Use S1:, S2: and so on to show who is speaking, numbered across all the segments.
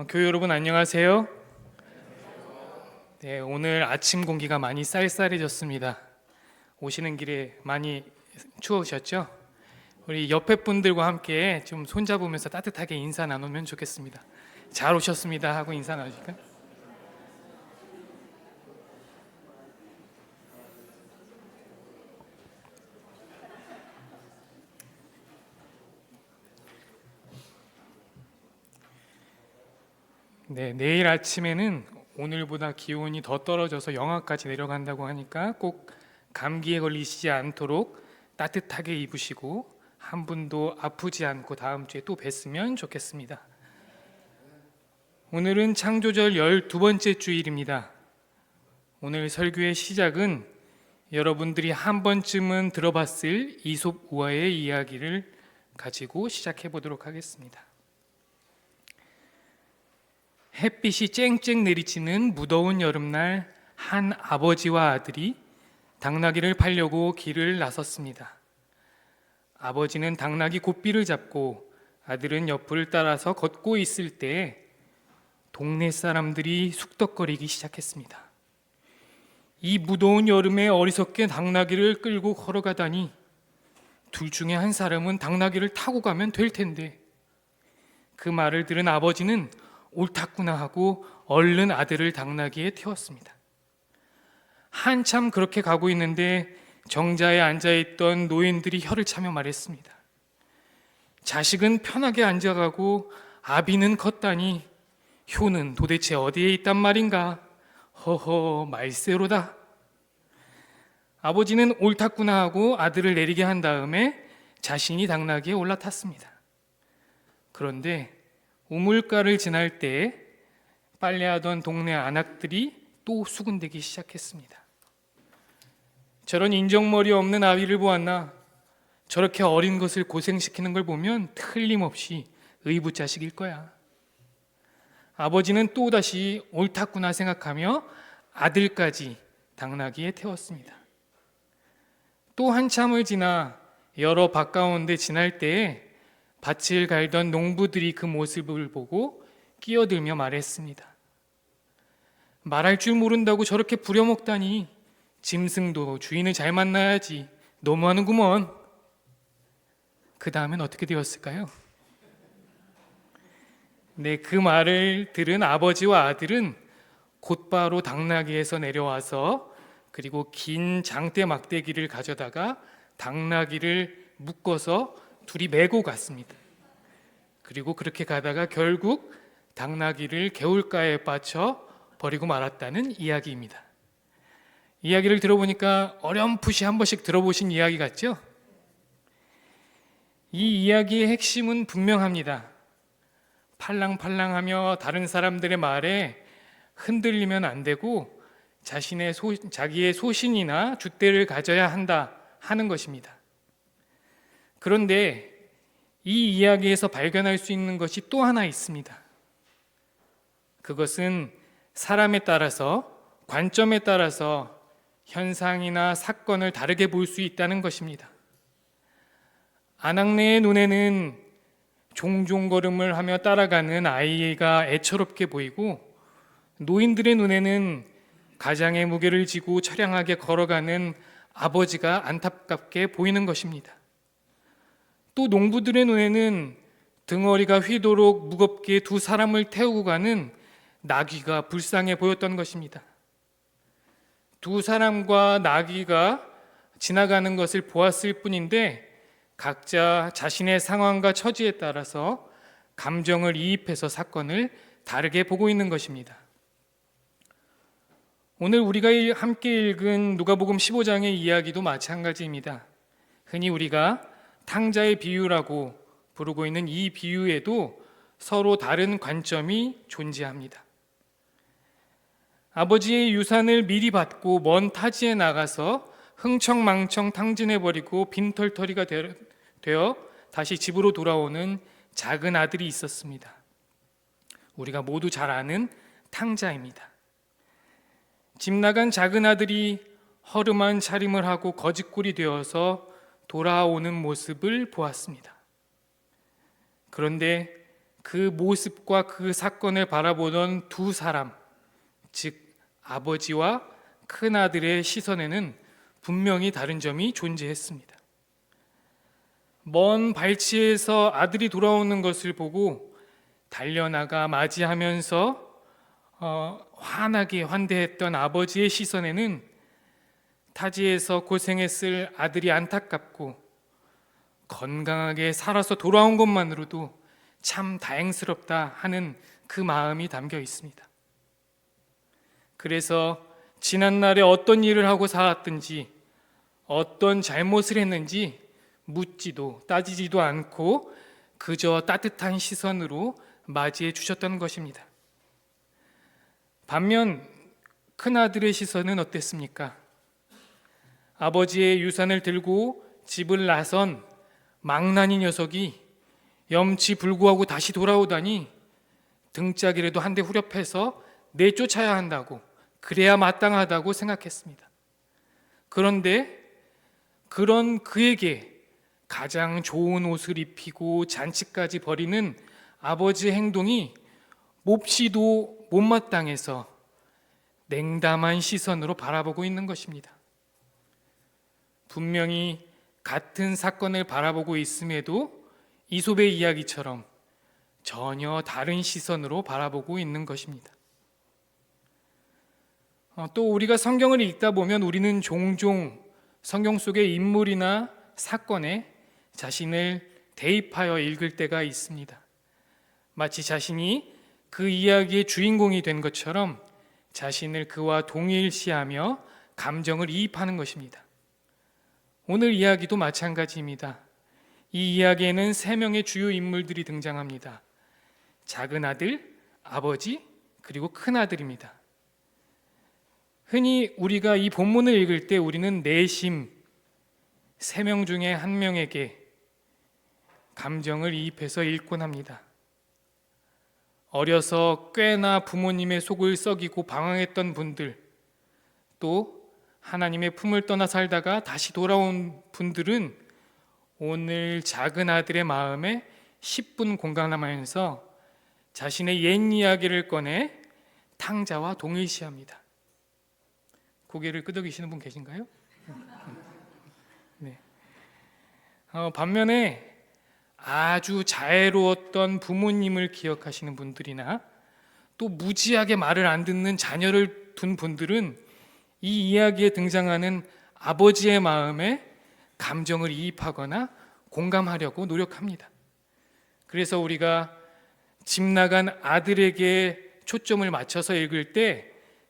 S1: 교회 여러분 안녕하세요. 네, 오늘 아침 공기가 많이 쌀쌀해졌습니다. 오시는 길에 많이 추우셨죠? 우리 옆에 분들과 함께 좀 손잡으면서 따뜻하게 인사 나누면 좋겠습니다. 잘 오셨습니다 하고 인사 나누실까요? 네, 내일 아침에는 오늘보다 기온이 더 떨어져서 영하까지 내려간다고 하니까 꼭 감기에 걸리시지 않도록 따뜻하게 입으시고 한 분도 아프지 않고 다음 주에 또 뵀으면 좋겠습니다. 오늘은 창조절 12번째 주일입니다. 오늘 설교의 시작은 여러분들이 한 번쯤은 들어봤을 이솝 우화의 이야기를 가지고 시작해 보도록 하겠습니다. 햇빛이 쨍쨍 내리치는 무더운 여름날 한 아버지와 아들이 당나귀를 팔려고 길을 나섰습니다. 아버지는 당나귀 곶비를 잡고 아들은 옆을 따라서 걷고 있을 때 동네 사람들이 숙덕거리기 시작했습니다. 이 무더운 여름에 어리석게 당나귀를 끌고 걸어가다니 둘 중에 한 사람은 당나귀를 타고 가면 될 텐데. 그 말을 들은 아버지는 옳았구나 하고 얼른 아들을 당나귀에 태웠습니다. 한참 그렇게 가고 있는데 정자에 앉아있던 노인들이 혀를 차며 말했습니다. 자식은 편하게 앉아가고 아비는 컸다니 효는 도대체 어디에 있단 말인가? 허허, 말세로다. 아버지는 옳았구나 하고 아들을 내리게 한 다음에 자신이 당나귀에 올라탔습니다. 그런데 우물가를 지날 때 빨래하던 동네 아낙들이 또 수군대기 시작했습니다. 저런 인정머리 없는 아비를 보았나? 저렇게 어린 것을 고생시키는 걸 보면 틀림없이 의붓자식일 거야. 아버지는 또다시 옳았구나 생각하며 아들까지 당나귀에 태웠습니다. 또 한참을 지나 여러 밭 가운데 지날 때에 밭을 갈던 농부들이 그 모습을 보고 끼어들며 말했습니다. 말할 줄 모른다고 저렇게 부려먹다니 짐승도 주인을 잘 만나야지. 너무하는구먼. 그 다음엔 어떻게 되었을까요? 네, 그 말을 들은 아버지와 아들은 곧바로 당나귀에서 내려와서 그리고 긴 장대 막대기를 가져다가 당나귀를 묶어서 둘이 메고 갔습니다. 그리고 그렇게 가다가 결국 당나귀를 개울가에 빠쳐 버리고 말았다는 이야기입니다. 이야기를 들어보니까 어렴풋이 한 번씩 들어보신 이야기 같죠? 이 이야기의 핵심은 분명합니다. 팔랑팔랑하며 다른 사람들의 말에 흔들리면 안 되고 자기의 소신이나 줏대를 가져야 한다 하는 것입니다. 그런데 이 이야기에서 발견할 수 있는 것이 또 하나 있습니다. 그것은 사람에 따라서, 관점에 따라서 현상이나 사건을 다르게 볼 수 있다는 것입니다. 아낙네의 눈에는 종종걸음을 하며 따라가는 아이가 애처롭게 보이고, 노인들의 눈에는 가장의 무게를 지고 처량하게 걸어가는 아버지가 안타깝게 보이는 것입니다. 또 농부들의 눈에는 등어리가 휘도록 무겁게 두 사람을 태우고 가는 나귀가 불쌍해 보였던 것입니다. 두 사람과 나귀가 지나가는 것을 보았을 뿐인데 각자 자신의 상황과 처지에 따라서 감정을 이입해서 사건을 다르게 보고 있는 것입니다. 오늘 우리가 함께 읽은 누가복음 15장의 이야기도 마찬가지입니다. 흔히 우리가 탕자의 비유라고 부르고 있는 이 비유에도 서로 다른 관점이 존재합니다. 아버지의 유산을 미리 받고 먼 타지에 나가서 흥청망청 탕진해버리고 빈털터리가 되어 다시 집으로 돌아오는 작은 아들이 있었습니다. 우리가 모두 잘 아는 탕자입니다. 집 나간 작은 아들이 허름한 차림을 하고 거짓골이 되어서 돌아오는 모습을 보았습니다. 그런데 그 모습과 그 사건을 바라보던 두 사람, 즉 아버지와 큰아들의 시선에는 분명히 다른 점이 존재했습니다. 먼 발치에서 아들이 돌아오는 것을 보고 달려나가 맞이하면서 환하게 환대했던 아버지의 시선에는 타지에서 고생했을 아들이 안타깝고 건강하게 살아서 돌아온 것만으로도 참 다행스럽다 하는 그 마음이 담겨 있습니다. 그래서 지난날에 어떤 일을 하고 살았든지 어떤 잘못을 했는지 묻지도 따지지도 않고 그저 따뜻한 시선으로 맞이해 주셨던 것입니다. 반면 큰아들의 시선은 어땠습니까? 아버지의 유산을 들고 집을 나선 망나니 녀석이 염치불구하고 다시 돌아오다니 등짝이라도 한 대 후려패서 내쫓아야 한다고, 그래야 마땅하다고 생각했습니다. 그런데 그런 그에게 가장 좋은 옷을 입히고 잔치까지 벌이는 아버지의 행동이 몹시도 못마땅해서 냉담한 시선으로 바라보고 있는 것입니다. 분명히 같은 사건을 바라보고 있음에도 이솝의 이야기처럼 전혀 다른 시선으로 바라보고 있는 것입니다. 또 우리가 성경을 읽다 보면 우리는 종종 성경 속의 인물이나 사건에 자신을 대입하여 읽을 때가 있습니다. 마치 자신이 그 이야기의 주인공이 된 것처럼 자신을 그와 동일시하며 감정을 이입하는 것입니다. 오늘 이야기도 마찬가지입니다. 이 이야기에는 3명의 주요 인물들이 등장합니다. 작은 아들, 아버지, 그리고 큰 아들입니다. 흔히 우리가 이 본문을 읽을 때 우리는 내심 3명 중에 1명에게 감정을 이입해서 읽곤 합니다. 어려서 꽤나 부모님의 속을 썩이고 방황했던 분들, 또 하나님의 품을 떠나 살다가 다시 돌아온 분들은 오늘 작은 아들의 마음에 10분 공감하면서 자신의 옛 이야기를 꺼내 탕자와 동일시합니다. 고개를 끄덕이시는 분 계신가요? 네. 반면에 아주 자애로웠던 부모님을 기억하시는 분들이나 또 무지하게 말을 안 듣는 자녀를 둔 분들은 이 이야기에 등장하는 아버지의 마음에 감정을 이입하거나 공감하려고 노력합니다. 그래서 우리가 집 나간 아들에게 초점을 맞춰서 읽을 때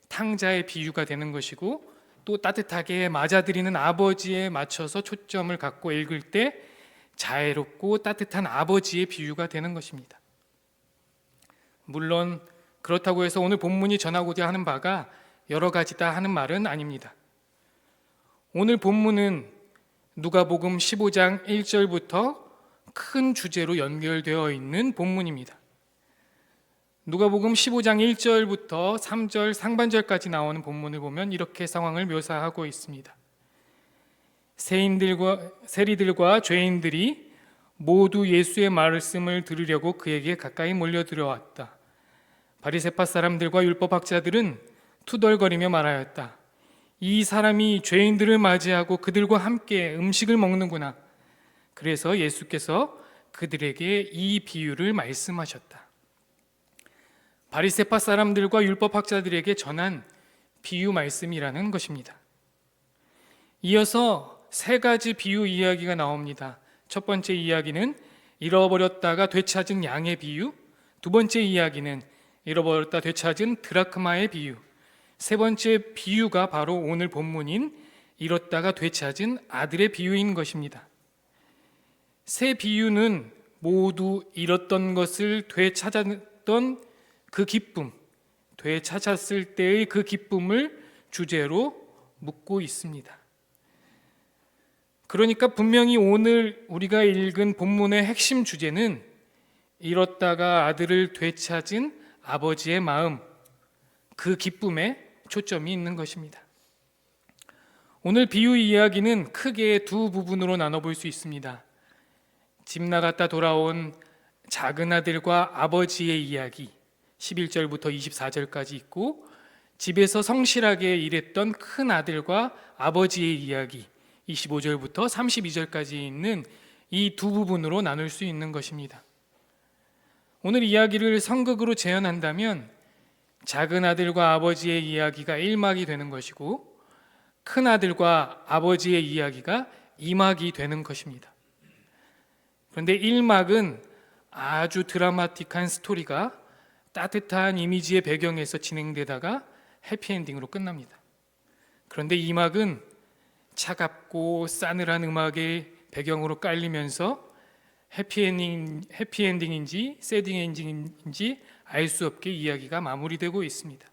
S1: 탕자의 비유가 되는 것이고, 또 따뜻하게 맞아들이는 아버지에 맞춰서 초점을 갖고 읽을 때 자애롭고 따뜻한 아버지의 비유가 되는 것입니다. 물론 그렇다고 해서 오늘 본문이 전하고자 하는 바가 여러 가지다 하는 말은 아닙니다. 오늘 본문은 누가복음 15장 1절부터 큰 주제로 연결되어 있는 본문입니다. 누가복음 15장 1절부터 3절 상반절까지 나오는 본문을 보면 이렇게 상황을 묘사하고 있습니다. 세리들과 죄인들이 모두 예수의 말씀을 들으려고 그에게 가까이 몰려들어왔다. 바리새파 사람들과 율법학자들은 투덜거리며 말하였다. 이 사람이 죄인들을 맞이하고 그들과 함께 음식을 먹는구나. 그래서 예수께서 그들에게 이 비유를 말씀하셨다. 바리새파 사람들과 율법학자들에게 전한 비유 말씀이라는 것입니다. 이어서 3가지 비유 이야기가 나옵니다. 첫 번째 이야기는 잃어버렸다가 되찾은 양의 비유, 두 번째 이야기는 잃어버렸다 되찾은 드라크마의 비유, 세 번째 비유가 바로 오늘 본문인 잃었다가 되찾은 아들의 비유인 것입니다. 세 비유는 모두 잃었던 것을 되찾았던 그 기쁨, 되찾았을 때의 그 기쁨을 주제로 묻고 있습니다. 그러니까 분명히 오늘 우리가 읽은 본문의 핵심 주제는 잃었다가 아들을 되찾은 아버지의 마음, 그 기쁨에 초점이 있는 것입니다. 오늘 비유 이야기는 크게 두 부분으로 나눠볼 수 있습니다. 집 나갔다 돌아온 작은 아들과 아버지의 이야기 11절부터 24절까지 있고, 집에서 성실하게 일했던 큰 아들과 아버지의 이야기 25절부터 32절까지 있는 이 두 부분으로 나눌 수 있는 것입니다. 오늘 이야기를 성극으로 재현한다면 작은 아들과 아버지의 이야기가 1막이 되는 것이고, 큰 아들과 아버지의 이야기가 2막이 되는 것입니다. 그런데 1막은 아주 드라마틱한 스토리가 따뜻한 이미지의 배경에서 진행되다가 해피엔딩으로 끝납니다. 그런데 2막은 차갑고 싸늘한 음악의 배경으로 깔리면서 해피엔딩인지 새딩엔딩인지 알 수 없게 이야기가 마무리되고 있습니다.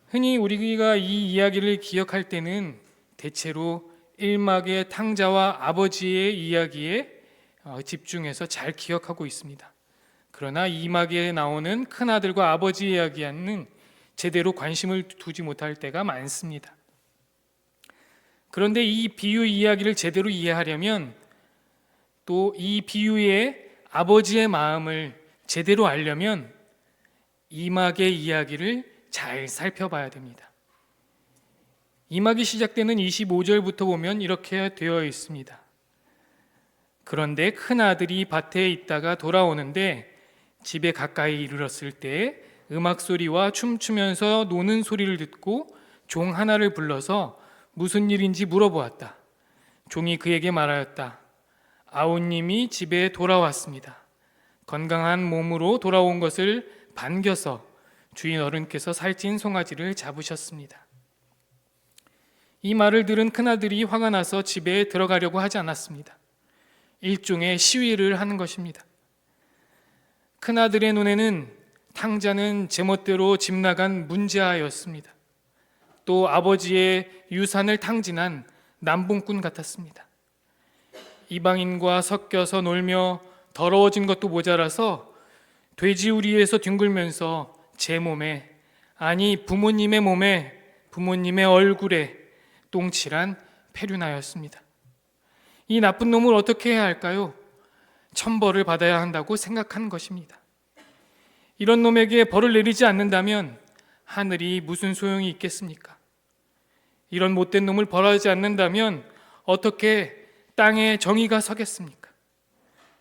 S1: 흔히 우리가 이 이야기를 기억할 때는 대체로 1막의 탕자와 아버지의 이야기에 집중해서 잘 기억하고 있습니다. 그러나 2막에 나오는 큰아들과 아버지 이야기에는 제대로 관심을 두지 못할 때가 많습니다. 그런데 이 비유 이야기를 제대로 이해하려면 또 이 비유의 아버지의 마음을 제대로 알려면 2막의 이야기를 잘 살펴봐야 됩니다. 2막이 시작되는 25절부터 보면 이렇게 되어 있습니다. 그런데 큰 아들이 밭에 있다가 돌아오는데 집에 가까이 이르렀을 때 음악 소리와 춤추면서 노는 소리를 듣고 종 하나를 불러서 무슨 일인지 물어보았다. 종이 그에게 말하였다. 아우님이 집에 돌아왔습니다. 건강한 몸으로 돌아온 것을 반겨서 주인 어른께서 살찐 송아지를 잡으셨습니다. 이 말을 들은 큰아들이 화가 나서 집에 들어가려고 하지 않았습니다. 일종의 시위를 하는 것입니다. 큰아들의 눈에는 탕자는 제멋대로 집 나간 문제아였습니다. 또 아버지의 유산을 탕진한 남봉꾼 같았습니다. 이방인과 섞여서 놀며 더러워진 것도 모자라서 돼지우리에서 뒹굴면서 제 몸에, 아니 부모님의 몸에, 부모님의 얼굴에 똥칠한 페류나였습니다. 이 나쁜 놈을 어떻게 해야 할까요? 천벌을 받아야 한다고 생각한 것입니다. 이런 놈에게 벌을 내리지 않는다면 하늘이 무슨 소용이 있겠습니까? 이런 못된 놈을 벌하지 않는다면 어떻게 땅에 정의가 서겠습니까?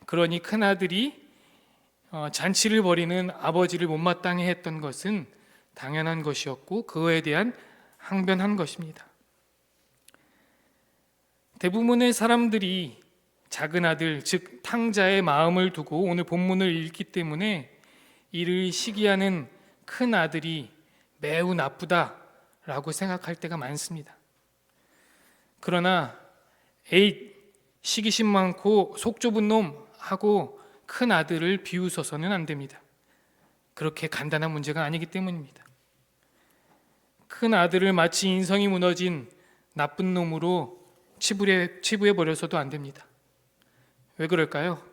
S1: 그러니 큰아들이 잔치를 벌이는 아버지를 못마땅해 했던 것은 당연한 것이었고 그거에 대한 항변한 것입니다. 대부분의 사람들이 작은 아들, 즉 탕자의 마음을 두고 오늘 본문을 읽기 때문에 이를 시기하는 큰 아들이 매우 나쁘다라고 생각할 때가 많습니다. 그러나 시기심 많고 속 좁은 놈 하고 큰 아들을 비웃어서는 안 됩니다. 그렇게 간단한 문제가 아니기 때문입니다. 큰 아들을 마치 인성이 무너진 나쁜 놈으로 치부해 버려서도 안 됩니다. 왜 그럴까요?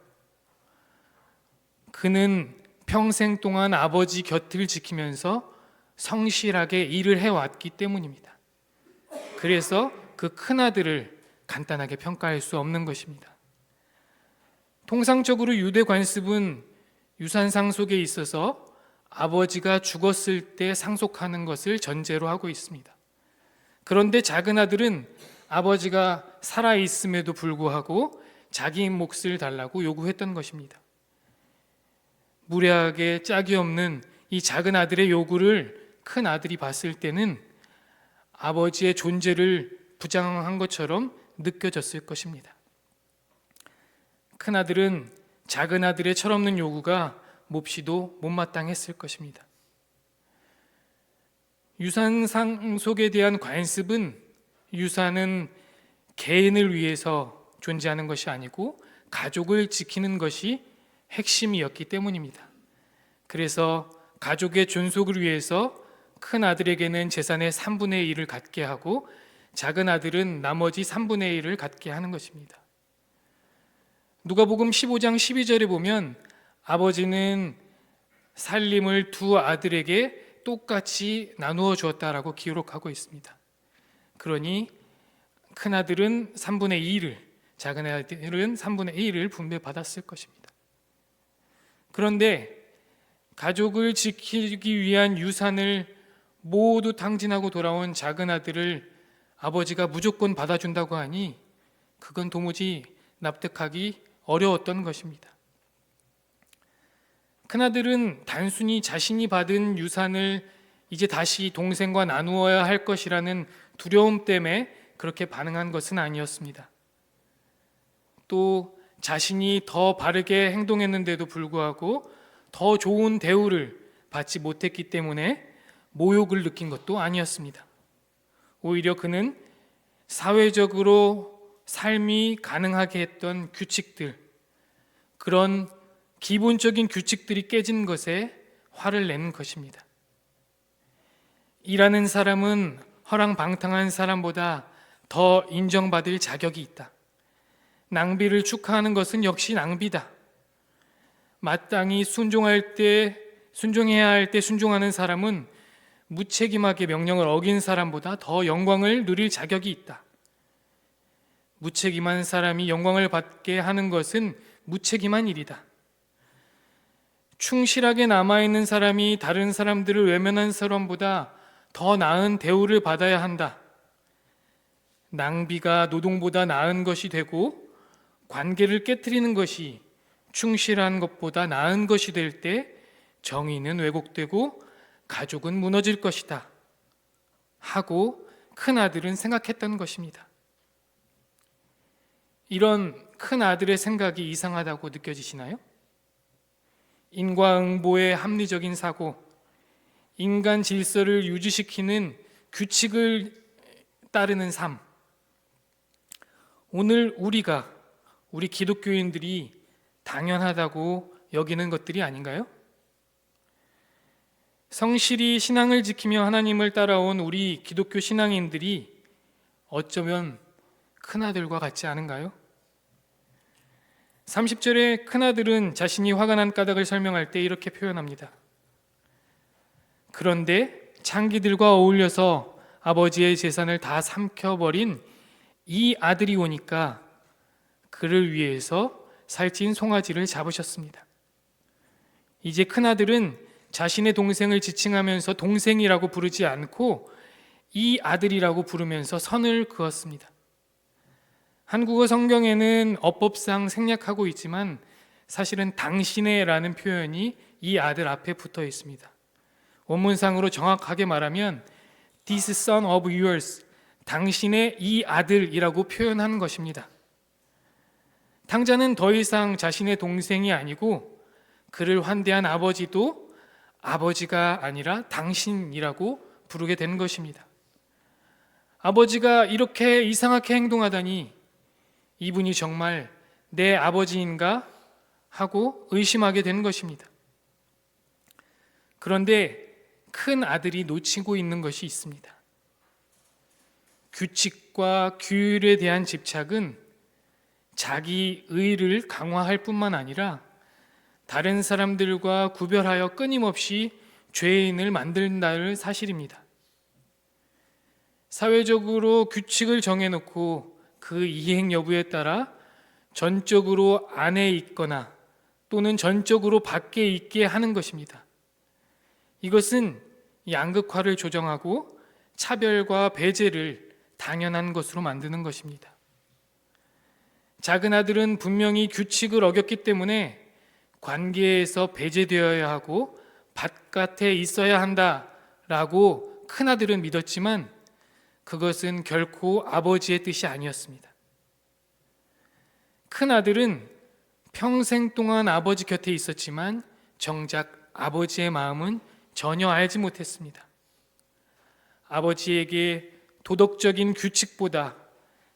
S1: 그는 평생 동안 아버지 곁을 지키면서 성실하게 일을 해왔기 때문입니다. 그래서 그 큰아들을 간단하게 평가할 수 없는 것입니다. 통상적으로 유대 관습은 유산 상속에 있어서 아버지가 죽었을 때 상속하는 것을 전제로 하고 있습니다. 그런데 작은 아들은 아버지가 살아있음에도 불구하고 자기 몫을 달라고 요구했던 것입니다. 무례하게 짝이 없는 이 작은 아들의 요구를 큰 아들이 봤을 때는 아버지의 존재를 부정한 것처럼 느껴졌을 것입니다. 큰 아들은 작은 아들의 철없는 요구가 몹시도 못마땅했을 것입니다. 유산 상속에 대한 관습은 유산은 개인을 위해서 존재하는 것이 아니고 가족을 지키는 것이 핵심이었기 때문입니다. 그래서 가족의 존속을 위해서 큰 아들에게는 재산의 3분의 1을 갖게 하고 작은 아들은 나머지 3분의 1을 갖게 하는 것입니다. 누가복음 15장 12절에 보면 아버지는 살림을 두 아들에게 똑같이 나누어 주었다라고 기록하고 있습니다. 그러니 큰 아들은 3분의 2를, 작은 아들은 3분의 1을 분배받았을 것입니다. 그런데 가족을 지키기 위한 유산을 모두 탕진하고 돌아온 작은 아들을 아버지가 무조건 받아준다고 하니 그건 도무지 납득하기 어려웠던 것입니다. 큰아들은 단순히 자신이 받은 유산을 이제 다시 동생과 나누어야 할 것이라는 두려움 때문에 그렇게 반응한 것은 아니었습니다. 또 자신이 더 바르게 행동했는데도 불구하고 더 좋은 대우를 받지 못했기 때문에 모욕을 느낀 것도 아니었습니다. 오히려 그는 사회적으로 삶이 가능하게 했던 규칙들, 그런 기본적인 규칙들이 깨진 것에 화를 내는 것입니다. 일하는 사람은 허랑방탕한 사람보다 더 인정받을 자격이 있다. 낭비를 축하하는 것은 역시 낭비다. 마땅히 순종해야 할 때 순종하는 사람은 무책임하게 명령을 어긴 사람보다 더 영광을 누릴 자격이 있다. 무책임한 사람이 영광을 받게 하는 것은 무책임한 일이다. 충실하게 남아있는 사람이 다른 사람들을 외면한 사람보다 더 나은 대우를 받아야 한다. 낭비가 노동보다 나은 것이 되고 관계를 깨트리는 것이 충실한 것보다 나은 것이 될 때 정의는 왜곡되고 가족은 무너질 것이다 하고 큰아들은 생각했던 것입니다. 이런 큰아들의 생각이 이상하다고 느껴지시나요? 인과응보의 합리적인 사고, 인간 질서를 유지시키는 규칙을 따르는 삶, 오늘 우리 기독교인들이 당연하다고 여기는 것들이 아닌가요? 성실히 신앙을 지키며 하나님을 따라온 우리 기독교 신앙인들이 어쩌면 큰아들과 같지 않은가요? 30절에 큰아들은 자신이 화가 난 까닭을 설명할 때 이렇게 표현합니다. 그런데 창기들과 어울려서 아버지의 재산을 다 삼켜버린 이 아들이 오니까 그를 위해서 살찐 송아지를 잡으셨습니다. 이제 큰아들은 자신의 동생을 지칭하면서 동생이라고 부르지 않고 이 아들이라고 부르면서 선을 그었습니다. 한국어 성경에는 어법상 생략하고 있지만 사실은 당신의라는 표현이 이 아들 앞에 붙어 있습니다. 원문상으로 정확하게 말하면 This son of yours, 당신의 이 아들이라고 표현하는 것입니다. 탕자는 더 이상 자신의 동생이 아니고 그를 환대한 아버지도 아버지가 아니라 당신이라고 부르게 된 것입니다. 아버지가 이렇게 이상하게 행동하다니 이분이 정말 내 아버지인가 하고 의심하게 된 것입니다. 그런데 큰 아들이 놓치고 있는 것이 있습니다. 규칙과 규율에 대한 집착은 자기 의를 강화할 뿐만 아니라 다른 사람들과 구별하여 끊임없이 죄인을 만든다는 사실입니다. 사회적으로 규칙을 정해놓고 그 이행 여부에 따라 전적으로 안에 있거나 또는 전적으로 밖에 있게 하는 것입니다. 이것은 양극화를 조정하고 차별과 배제를 당연한 것으로 만드는 것입니다. 작은 아들은 분명히 규칙을 어겼기 때문에 관계에서 배제되어야 하고 바깥에 있어야 한다라고 큰아들은 믿었지만 그것은 결코 아버지의 뜻이 아니었습니다. 큰아들은 평생 동안 아버지 곁에 있었지만 정작 아버지의 마음은 전혀 알지 못했습니다. 아버지에게 도덕적인 규칙보다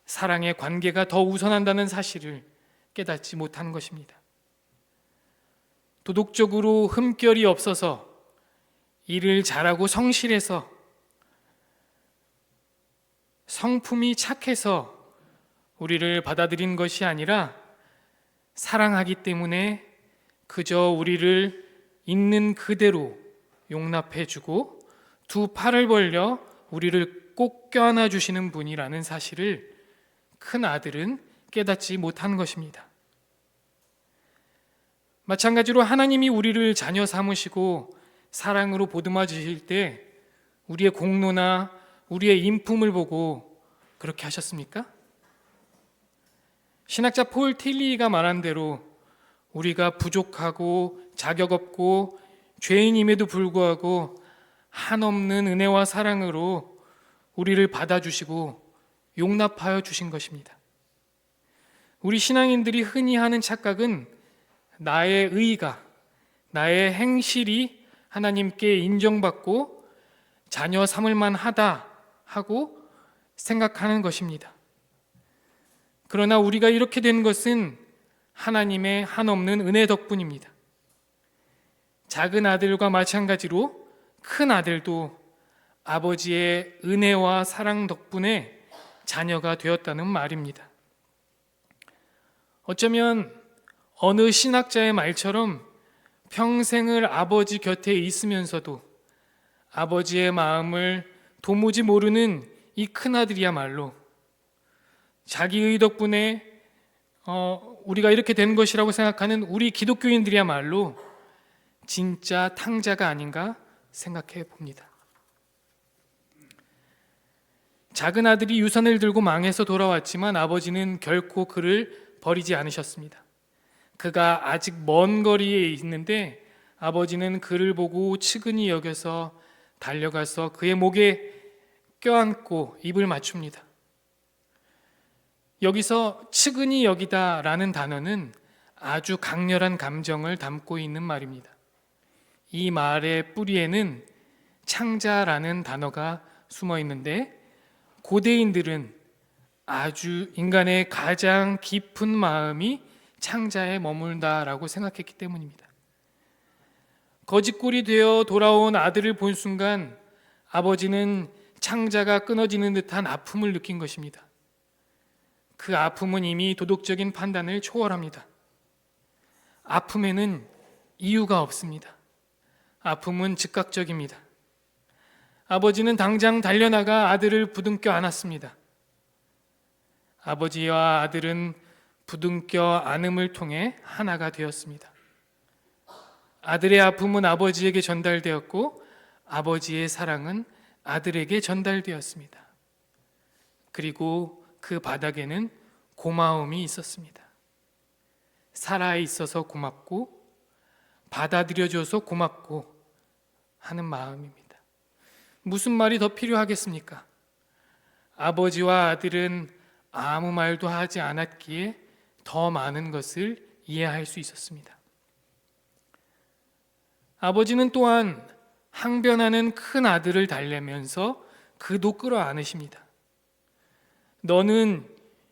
S1: 사랑의 관계가 더 우선한다는 사실을 깨닫지 못한 것입니다. 도덕적으로 흠결이 없어서 일을 잘하고 성실해서 성품이 착해서 우리를 받아들인 것이 아니라 사랑하기 때문에 그저 우리를 있는 그대로 용납해주고 두 팔을 벌려 우리를 꼭 껴안아 주시는 분이라는 사실을 큰 아들은 깨닫지 못한 것입니다. 마찬가지로 하나님이 우리를 자녀 삼으시고 사랑으로 보듬어 주실 때 우리의 공로나 우리의 인품을 보고 그렇게 하셨습니까? 신학자 폴 틸리가 말한 대로 우리가 부족하고 자격 없고 죄인임에도 불구하고 한없는 은혜와 사랑으로 우리를 받아주시고 용납하여 주신 것입니다. 우리 신앙인들이 흔히 하는 착각은 나의 의가, 나의 행실이 하나님께 인정받고 자녀 삼을 만하다 하고 생각하는 것입니다. 그러나 우리가 이렇게 된 것은 하나님의 한없는 은혜 덕분입니다. 작은 아들과 마찬가지로 큰 아들도 아버지의 은혜와 사랑 덕분에 자녀가 되었다는 말입니다. 어쩌면 어느 신학자의 말처럼 평생을 아버지 곁에 있으면서도 아버지의 마음을 도무지 모르는 이 큰아들이야말로 자기의 덕분에 우리가 이렇게 된 것이라고 생각하는 우리 기독교인들이야말로 진짜 탕자가 아닌가 생각해 봅니다. 작은 아들이 유산을 들고 망해서 돌아왔지만 아버지는 결코 그를 버리지 않으셨습니다. 그가 아직 먼 거리에 있는데 아버지는 그를 보고 측은히 여겨서 달려가서 그의 목에 껴안고 입을 맞춥니다. 여기서 측은히 여기다라는 단어는 아주 강렬한 감정을 담고 있는 말입니다. 이 말의 뿌리에는 창자라는 단어가 숨어 있는데 고대인들은 아주 인간의 가장 깊은 마음이 창자에 머물다라고 생각했기 때문입니다. 거짓골이 되어 돌아온 아들을 본 순간 아버지는 창자가 끊어지는 듯한 아픔을 느낀 것입니다. 그 아픔은 이미 도덕적인 판단을 초월합니다. 아픔에는 이유가 없습니다. 아픔은 즉각적입니다. 아버지는 당장 달려나가 아들을 부둥켜 안았습니다. 아버지와 아들은 부둥켜 안음을 통해 하나가 되었습니다. 아들의 아픔은 아버지에게 전달되었고 아버지의 사랑은 아들에게 전달되었습니다. 그리고 그 바닥에는 고마움이 있었습니다. 살아 있어서 고맙고 받아들여줘서 고맙고 하는 마음입니다. 무슨 말이 더 필요하겠습니까? 아버지와 아들은 아무 말도 하지 않았기에 더 많은 것을 이해할 수 있었습니다. 아버지는 또한 항변하는 큰 아들을 달래면서 그도 끌어안으십니다. 너는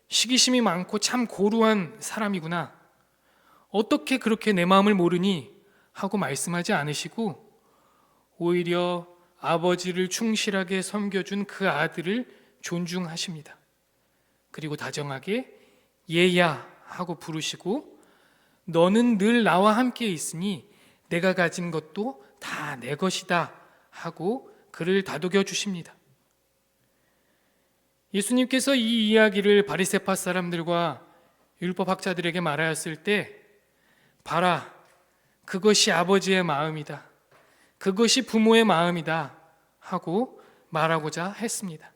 S1: 시기심이 많고 참 고루한 사람이구나. 어떻게 그렇게 내 마음을 모르니? 하고 말씀하지 않으시고 오히려 아버지를 충실하게 섬겨준 그 아들을 존중하십니다. 그리고 다정하게 얘야 하고 부르시고 너는 늘 나와 함께 있으니 내가 가진 것도 다 내 것이다 하고 그를 다독여 주십니다. 예수님께서 이 이야기를 바리새파 사람들과 율법학자들에게 말하였을 때 봐라, 그것이 아버지의 마음이다. 그것이 부모의 마음이다 하고 말하고자 했습니다.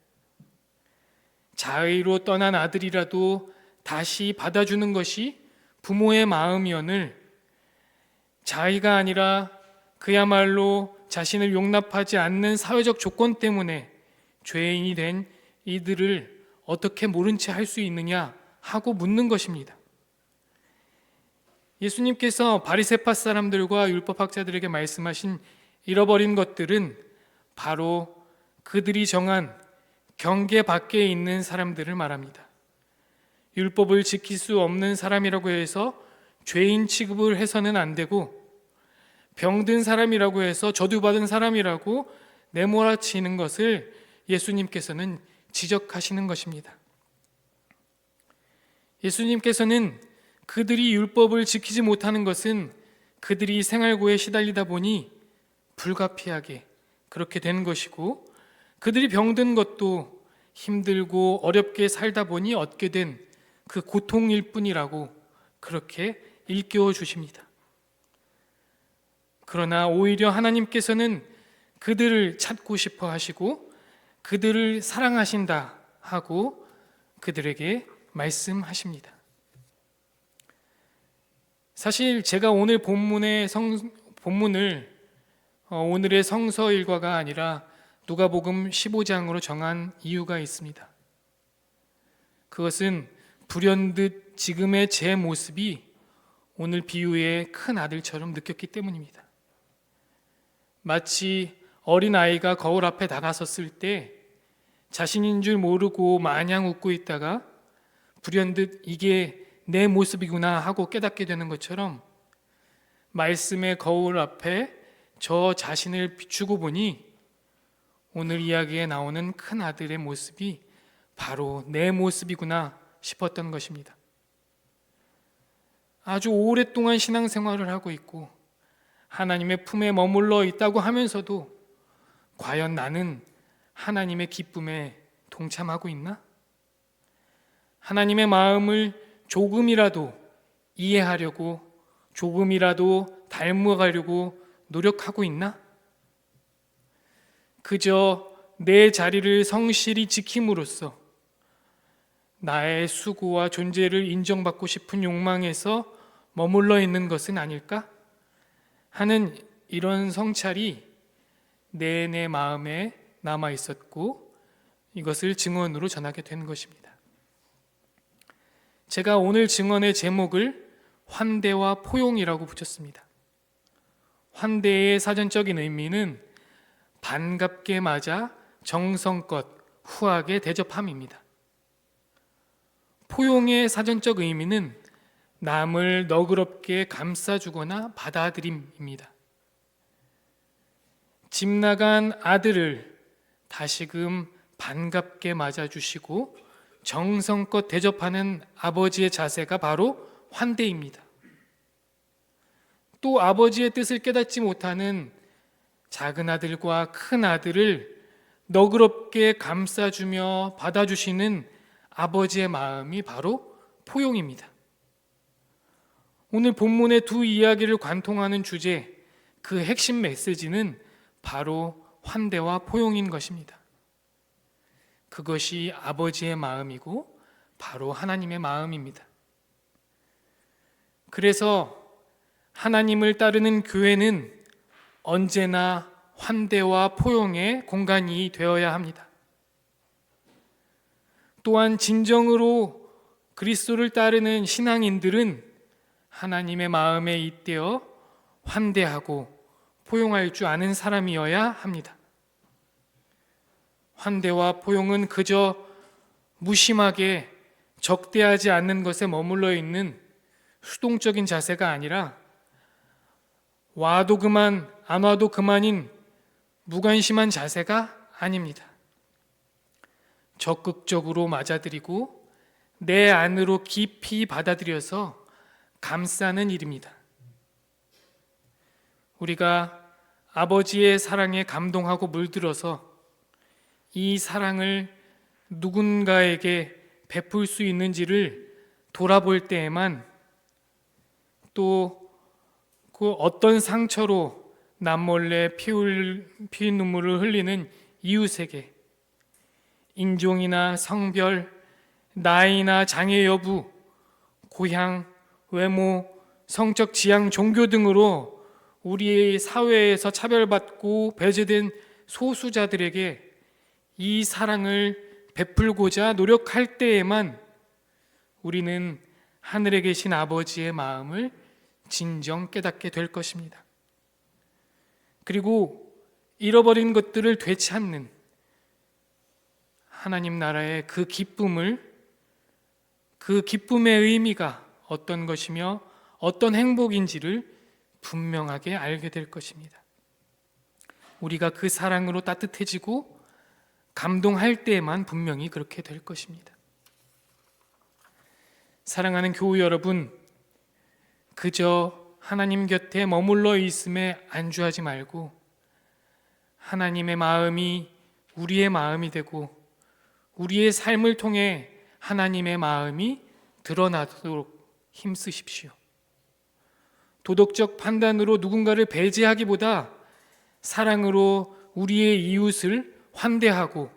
S1: 자의로 떠난 아들이라도 다시 받아주는 것이 부모의 마음이오늘 자의가 아니라 그야말로 자신을 용납하지 않는 사회적 조건 때문에 죄인이 된 이들을 어떻게 모른 채 할 수 있느냐 하고 묻는 것입니다. 예수님께서 바리새파 사람들과 율법학자들에게 말씀하신 잃어버린 것들은 바로 그들이 정한 경계 밖에 있는 사람들을 말합니다. 율법을 지킬 수 없는 사람이라고 해서 죄인 취급을 해서는 안 되고 병든 사람이라고 해서 저주받은 사람이라고 내몰아치는 것을 예수님께서는 지적하시는 것입니다. 예수님께서는 그들이 율법을 지키지 못하는 것은 그들이 생활고에 시달리다 보니 불가피하게 그렇게 된 것이고 그들이 병든 것도 힘들고 어렵게 살다 보니 얻게 된 그 고통일 뿐이라고 그렇게 일깨워 주십니다. 그러나 오히려 하나님께서는 그들을 찾고 싶어 하시고 그들을 사랑하신다 하고 그들에게 말씀하십니다. 사실 제가 오늘 본문을 오늘의 성서 일과가 아니라 누가복음 15장으로 정한 이유가 있습니다. 그것은 불현듯 지금의 제 모습이 오늘 비유의 큰 아들처럼 느꼈기 때문입니다. 마치 어린아이가 거울 앞에 다가섰을 때 자신인 줄 모르고 마냥 웃고 있다가 불현듯 이게 내 모습이구나 하고 깨닫게 되는 것처럼 말씀의 거울 앞에 저 자신을 비추고 보니 오늘 이야기에 나오는 큰 아들의 모습이 바로 내 모습이구나 싶었던 것입니다. 아주 오랫동안 신앙생활을 하고 있고 하나님의 품에 머물러 있다고 하면서도 과연 나는 하나님의 기쁨에 동참하고 있나? 하나님의 마음을 조금이라도 이해하려고, 조금이라도 닮아가려고 노력하고 있나? 그저 내 자리를 성실히 지킴으로써 나의 수고와 존재를 인정받고 싶은 욕망에서 머물러 있는 것은 아닐까? 하는 이런 성찰이 내 마음에 남아 있었고 이것을 증언으로 전하게 된 것입니다. 제가 오늘 증언의 제목을 환대와 포용이라고 붙였습니다. 환대의 사전적인 의미는 반갑게 맞아 정성껏 후하게 대접함입니다. 포용의 사전적 의미는 남을 너그럽게 감싸주거나 받아들임입니다. 집 나간 아들을 다시금 반갑게 맞아주시고 정성껏 대접하는 아버지의 자세가 바로 환대입니다. 또 아버지의 뜻을 깨닫지 못하는 작은 아들과 큰 아들을 너그럽게 감싸주며 받아주시는 아버지의 마음이 바로 포용입니다. 오늘 본문의 두 이야기를 관통하는 주제, 그 핵심 메시지는 바로 환대와 포용인 것입니다. 그것이 아버지의 마음이고 바로 하나님의 마음입니다. 그래서 하나님을 따르는 교회는 언제나 환대와 포용의 공간이 되어야 합니다. 또한 진정으로 그리스도를 따르는 신앙인들은 하나님의 마음에 잇대어 환대하고 포용할 줄 아는 사람이어야 합니다. 환대와 포용은 그저 무심하게 적대하지 않는 것에 머물러 있는 수동적인 자세가 아니라 와도 그만 안 와도 그만인 무관심한 자세가 아닙니다. 적극적으로 맞아들이고 내 안으로 깊이 받아들여서 감싸는 일입니다. 우리가 아버지의 사랑에 감동하고 물들어서 이 사랑을 누군가에게 베풀 수 있는지를 돌아볼 때에만 또 그 어떤 상처로 남몰래 피 눈물을 흘리는 이웃에게 인종이나 성별, 나이나 장애 여부, 고향, 외모, 성적 지향, 종교 등으로 우리의 사회에서 차별받고 배제된 소수자들에게 이 사랑을 베풀고자 노력할 때에만 우리는 하늘에 계신 아버지의 마음을 진정 깨닫게 될 것입니다. 그리고 잃어버린 것들을 되찾는 하나님 나라의 그 기쁨의 의미가 어떤 것이며 어떤 행복인지를 분명하게 알게 될 것입니다. 우리가 그 사랑으로 따뜻해지고 감동할 때에만 분명히 그렇게 될 것입니다. 사랑하는 교우 여러분, 그저 하나님 곁에 머물러 있음에 안주하지 말고 하나님의 마음이 우리의 마음이 되고 우리의 삶을 통해 하나님의 마음이 드러나도록 힘쓰십시오. 도덕적 판단으로 누군가를 배제하기보다 사랑으로 우리의 이웃을 환대하고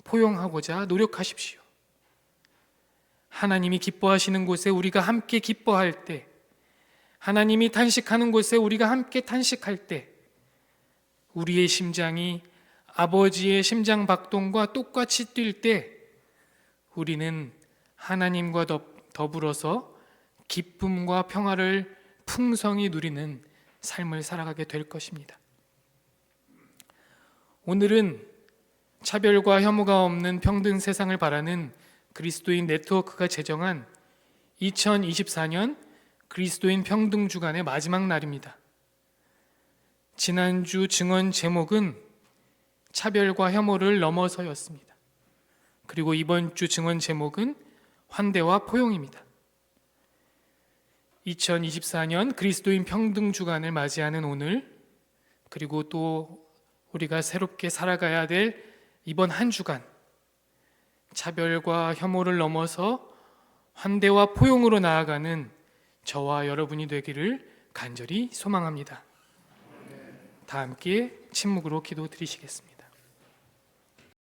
S1: 포용하고자 노력하십시오. 하나님이 기뻐하시는 곳에 우리가 함께 기뻐할 때, 하나님이 탄식하는 곳에 우리가 함께 탄식할 때, 우리의 심장이 아버지의 심장 박동과 똑같이 뛸 때 우리는 하나님과 더불어서 기쁨과 평화를 풍성히 누리는 삶을 살아가게 될 것입니다. 오늘은 차별과 혐오가 없는 평등 세상을 바라는 그리스도인 네트워크가 제정한 2024년 그리스도인 평등 주간의 마지막 날입니다. 지난주 증언 제목은 차별과 혐오를 넘어서였습니다. 그리고 이번 주 증언 제목은 환대와 포용입니다. 2024년 그리스도인 평등 주간을 맞이하는 오늘, 그리고 또 우리가 새롭게 살아가야 될 이번 한 주간, 차별과 혐오를 넘어서 환대와 포용으로 나아가는 저와 여러분이 되기를 간절히 소망합니다. 다 함께 침묵으로 기도드리시겠습니다.